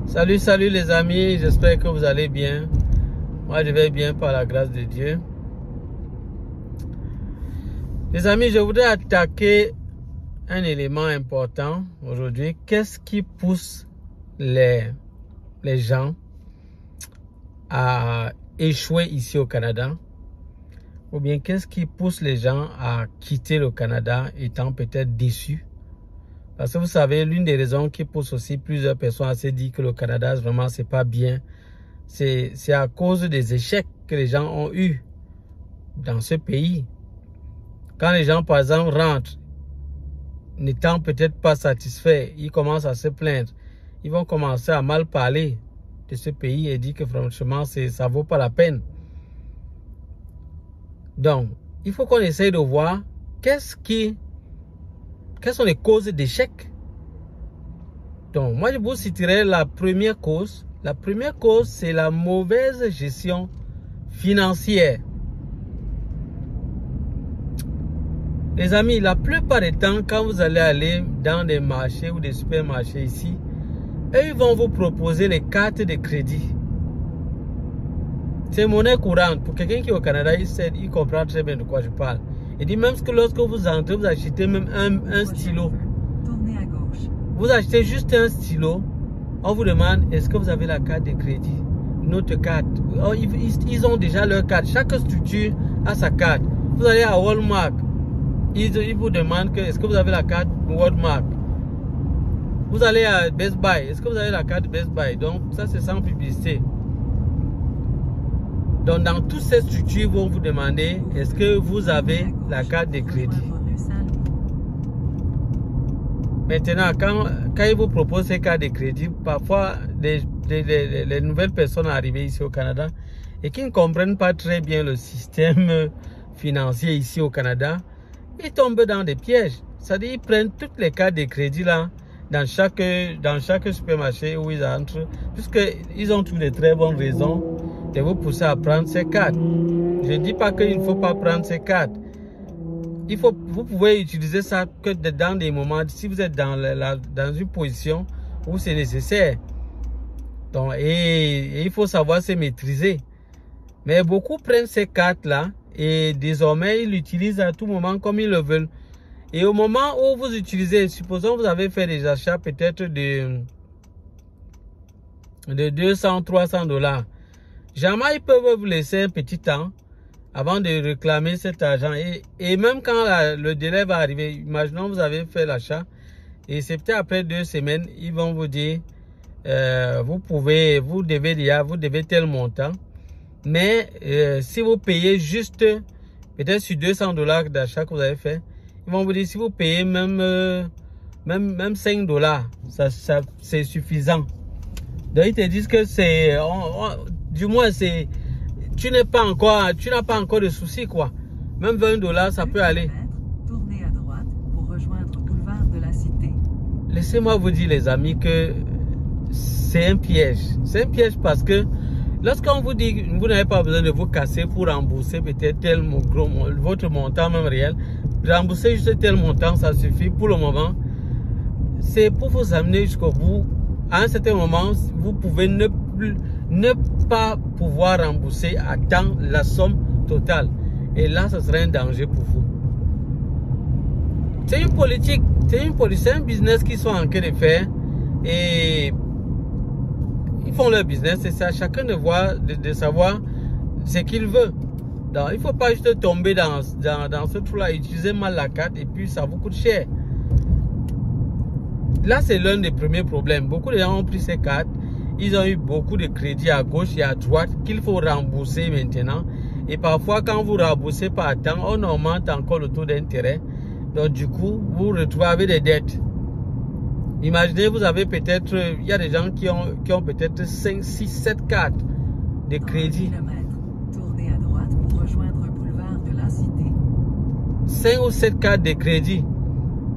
Salut les amis, j'espère que vous allez bien. Moi je vais bien par la grâce de Dieu. Les amis, je voudrais attaquer un élément important aujourd'hui. Qu'est-ce qui pousse les gens à échouer ici au Canada? Ou bien qu'est-ce qui pousse les gens à quitter le Canada étant peut-être déçus? Parce que vous savez, l'une des raisons qui pousse aussi plusieurs personnes à se dire que le Canada, vraiment, c'est pas bien. C'est à cause des échecs que les gens ont eus dans ce pays. Quand les gens, par exemple, rentrent, n'étant peut-être pas satisfaits, ils commencent à se plaindre. Ils vont commencer à mal parler de ce pays et dire que franchement, ça vaut pas la peine. Donc, il faut qu'on essaye de voir quelles sont les causes d'échec. Donc, moi, je vous citerai la première cause. La première cause, c'est la mauvaise gestion financière. Les amis, la plupart du temps, quand vous allez aller dans des marchés ou des supermarchés ici, eux, ils vont vous proposer les cartes de crédit. C'est monnaie courante. Pour quelqu'un qui est au Canada, il comprend très bien de quoi je parle. Il dit même que lorsque vous entrez, vous achetez même un stylo. Tournez à gauche. Vous achetez juste un stylo. On vous demande, est-ce que vous avez la carte de crédit? Notre carte. Oh, ils ont déjà leur carte. Chaque structure a sa carte. Vous allez à Walmart. Ils vous demandent, est-ce que vous avez la carte Walmart? Vous allez à Best Buy. Est-ce que vous avez la carte Best Buy? Donc, ça, c'est sans publicité. Donc, dans toutes ces structures, ils vont vous demander, est-ce que vous avez la carte de crédit? Maintenant, quand ils vous proposent ces cartes de crédit, parfois, les nouvelles personnes arrivées ici au Canada et qui ne comprennent pas très bien le système financier ici au Canada, ils tombent dans des pièges. C'est-à-dire, ils prennent toutes les cartes de crédit là, dans chaque supermarché où ils entrent, puisqu'ils ont toutes de très bonnes raisons de vous pousser à prendre ces cartes. Je ne dis pas qu'il ne faut pas prendre ces cartes. Vous pouvez utiliser ça que dans des moments, si vous êtes dans une position où c'est nécessaire. Donc, et il faut savoir se maîtriser. Mais beaucoup prennent ces cartes-là et désormais, ils l'utilisent à tout moment comme ils le veulent. Et au moment où vous utilisez, supposons que vous avez fait des achats peut-être de 200, 300 $. Jamais ils peuvent vous laisser un petit temps avant de réclamer cet argent. Et même quand le délai va arriver, imaginons vous avez fait l'achat et c'est peut-être après 2 semaines, ils vont vous dire, vous devez tel montant. Mais si vous payez juste peut-être sur 200 $ d'achat que vous avez fait, ils vont vous dire si vous payez même 5 $, c'est suffisant. Donc ils te disent que c'est, du moins tu n'as pas encore de soucis quoi. Même 20 $, ça peut aller. Tournez à droite pour rejoindre boulevard de la Cité. Laissez-moi vous dire les amis que c'est un piège. C'est un piège parce que lorsqu'on vous dit que vous n'avez pas besoin de vous casser pour rembourser peut-être votre montant même réel, rembourser juste tel montant, ça suffit pour le moment. C'est pour vous amener jusqu'au bout. À un certain moment, vous pouvez ne pas pouvoir rembourser à temps la somme totale. Et là, ce serait un danger pour vous. C'est une politique, c'est un business qu'ils sont en train de faire. Et ils font leur business, c'est ça. Chacun de savoir ce qu'il veut. Donc, il ne faut pas juste tomber dans ce trou-là, utiliser mal la carte et puis ça vous coûte cher. Là, c'est l'un des premiers problèmes. Beaucoup de gens ont pris ces cartes. Ils ont eu beaucoup de crédits à gauche et à droite qu'il faut rembourser maintenant. Et parfois, quand vous remboursez pas à temps, on augmente encore le taux d'intérêt. Donc, du coup, vous vous retrouvez avec des dettes. Imaginez, vous avez peut-être, il y a des gens qui ont peut-être 5, 6, 7 cartes de crédit. Tournez à droite pour rejoindre boulevard de la Cité. 5 ou 7 cartes de crédit.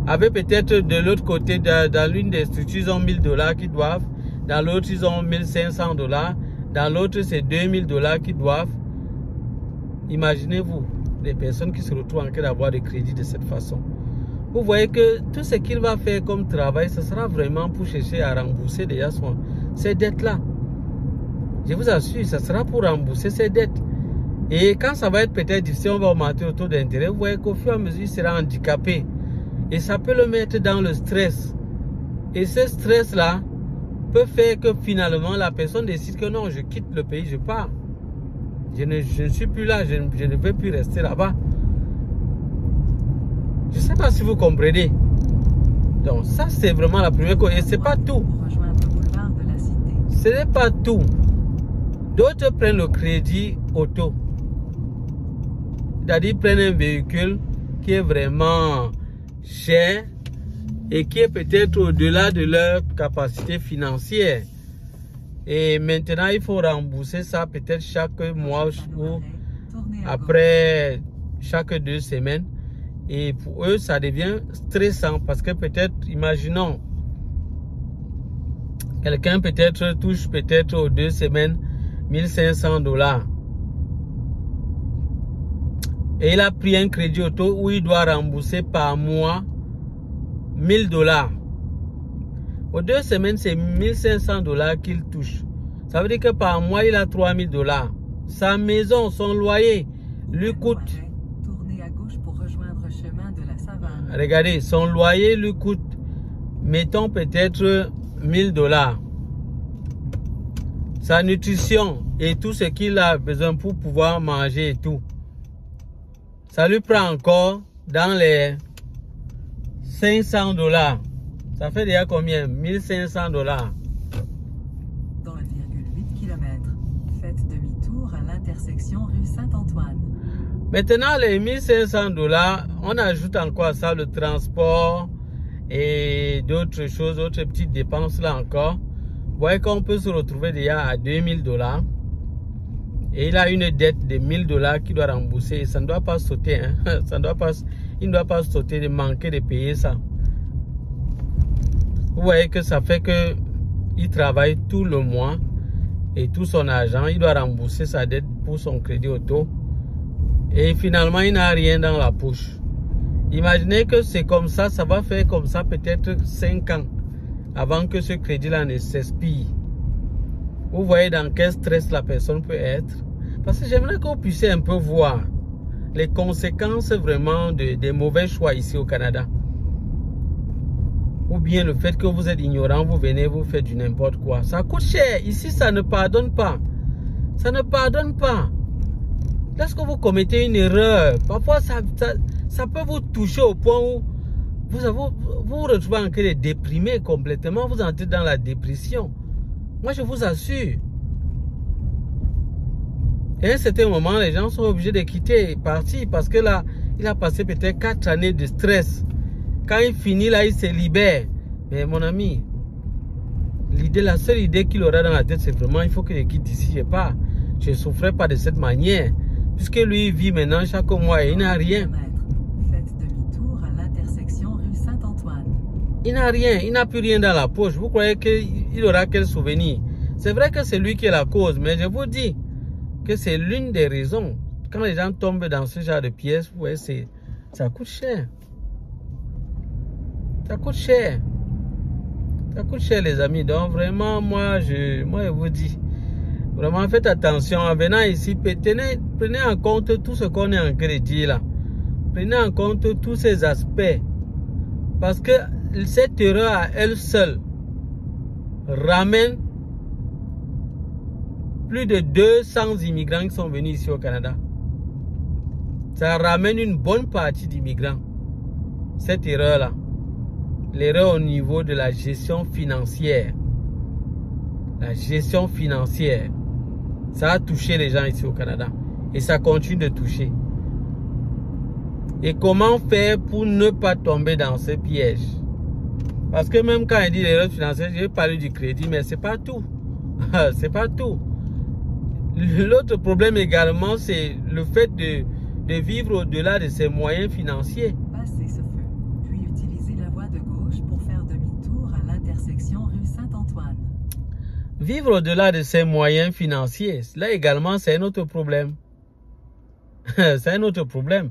Avec peut-être de l'autre côté, dans l'une des structures, ils ont 1000 $ qu'ils doivent. Dans l'autre, ils ont 1500 $. Dans l'autre, c'est 2000 $ qu'ils doivent. Imaginez-vous, des personnes qui se retrouvent en train d'avoir des crédits de cette façon. vous voyez que tout ce qu'il va faire comme travail, ce sera vraiment pour chercher à rembourser déjà ces dettes-là. Je vous assure, ça sera pour rembourser ces dettes. Et quand ça va être peut-être difficile, on va augmenter le taux d'intérêt. Vous voyez qu'au fur et à mesure, il sera handicapé. Et ça peut le mettre dans le stress. Et ce stress-là peut faire que finalement, la personne décide que non, je quitte le pays, je pars. Je ne suis plus là, je ne veux plus rester là-bas. Je ne sais pas si vous comprenez. Donc ça, c'est vraiment la première chose. Et ce n'est pas tout. Ce n'est pas tout. D'autres prennent le crédit auto. C'est-à-dire prennent un véhicule qui est vraiment cher et qui est peut-être au-delà de leur capacité financière. Et maintenant, il faut rembourser ça peut-être chaque mois ou après chaque 2 semaines. Et pour eux, ça devient stressant parce que peut-être, imaginons, quelqu'un peut-être touche peut-être aux 2 semaines $1500. Et il a pris un crédit auto où il doit rembourser par mois $1000. Aux 2 semaines, c'est $1500 qu'il touche. Ça veut dire que par mois, il a $3000. Sa maison, son loyer, lui coûte... Tournez à gauche pour rejoindre le chemin de la savane. Regardez, son loyer lui coûte, mettons peut-être $1000. Sa nutrition et tout ce qu'il a besoin pour pouvoir manger et tout. Ça lui prend encore dans les $500. Ça fait déjà combien? $1500. Dans 1,8 km, faites demi-tour à l'intersection rue Saint-Antoine. Maintenant, les $1500, on ajoute encore à ça le transport et d'autres choses, d'autres petites dépenses là encore. Vous voyez qu'on peut se retrouver déjà à $2000. Et il a une dette de $1000 qu'il doit rembourser. Et ça ne doit pas sauter. Hein? Il ne doit pas sauter de manquer de payer ça. Vous voyez que ça fait que il travaille tout le mois et tout son argent. Il doit rembourser sa dette pour son crédit auto. Et finalement, il n'a rien dans la poche. Imaginez que c'est comme ça, ça va faire comme ça peut-être 5 ans avant que ce crédit-là ne s'expire. Vous voyez dans quel stress la personne peut être. Parce que j'aimerais que vous puissiez un peu voir les conséquences vraiment des mauvais choix ici au Canada. Ou bien le fait que vous êtes ignorant, vous venez, vous faites du n'importe quoi. Ça coûte cher. Ici, ça ne pardonne pas. Ça ne pardonne pas. Lorsque vous commettez une erreur, parfois ça peut vous toucher au point où vous vous retrouvez en train de déprimer complètement. Vous entrez dans la dépression. Moi, je vous assure. Et à un certain moment, les gens sont obligés de quitter, partir, parce que là, il a passé peut-être 4 années de stress. Quand il finit, là, il se libère. Mais mon ami, la seule idée qu'il aura dans la tête, c'est vraiment, il faut que je quitte d'ici, je pars. Je ne souffrais pas de cette manière. Puisque lui, il vit maintenant chaque mois et il n'a rien. Faites demi-tour à l'intersection rue Saint-Antoine. Il n'a rien, il n'a plus rien dans la poche. Vous croyez qu'il aura quel souvenir? C'est vrai que c'est lui qui est la cause, mais je vous dis que c'est l'une des raisons. Quand les gens tombent dans ce genre de pièces, vous voyez, ça coûte cher. Ça coûte cher. Ça coûte cher, les amis. Donc vraiment, moi je vous dis, vraiment faites attention. En venant ici, prenez en compte tout ce qu'on est en train de dire là. Prenez en compte tous ces aspects. Parce que cette erreur à elle seule ramène plus de 200 immigrants qui sont venus ici au Canada. Ça ramène une bonne partie d'immigrants. Cette erreur-là. L'erreur au niveau de la gestion financière. La gestion financière. Ça a touché les gens ici au Canada. Et ça continue de toucher. Et comment faire pour ne pas tomber dans ce piège? Parce que même quand il dit l'erreur financière, je vais parler du crédit, mais c'est pas tout. C'est pas tout. L'autre problème également, c'est le fait de vivre au-delà de ses moyens financiers. Passez ce feu, puis utilisez la voie de gauche pour faire demi-tour à l'intersection rue Saint-Antoine. Vivre au-delà de ses moyens financiers, là également, c'est un autre problème. C'est un autre problème.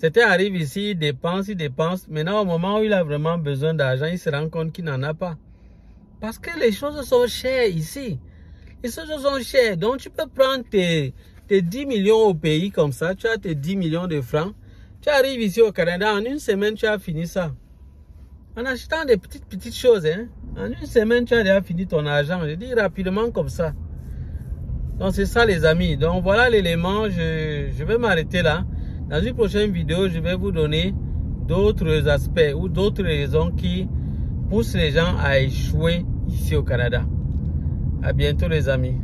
Certains arrivent ici, ils dépensent. Maintenant, au moment où il a vraiment besoin d'argent, il se rend compte qu'il n'en a pas. Parce que les choses sont chères ici. Les choses sont chères. Donc, tu peux prendre tes 10 millions au pays comme ça. Tu as tes 10 millions de francs. Tu arrives ici au Canada, en une semaine, tu as fini ça. En achetant des petites choses, hein. En une semaine, tu as déjà fini ton argent. Je dis rapidement comme ça. Donc, c'est ça, les amis. Donc, voilà l'élément. Je vais m'arrêter là. Dans une prochaine vidéo, je vais vous donner d'autres aspects ou d'autres raisons qui poussent les gens à échouer ici au Canada. À bientôt, les amis.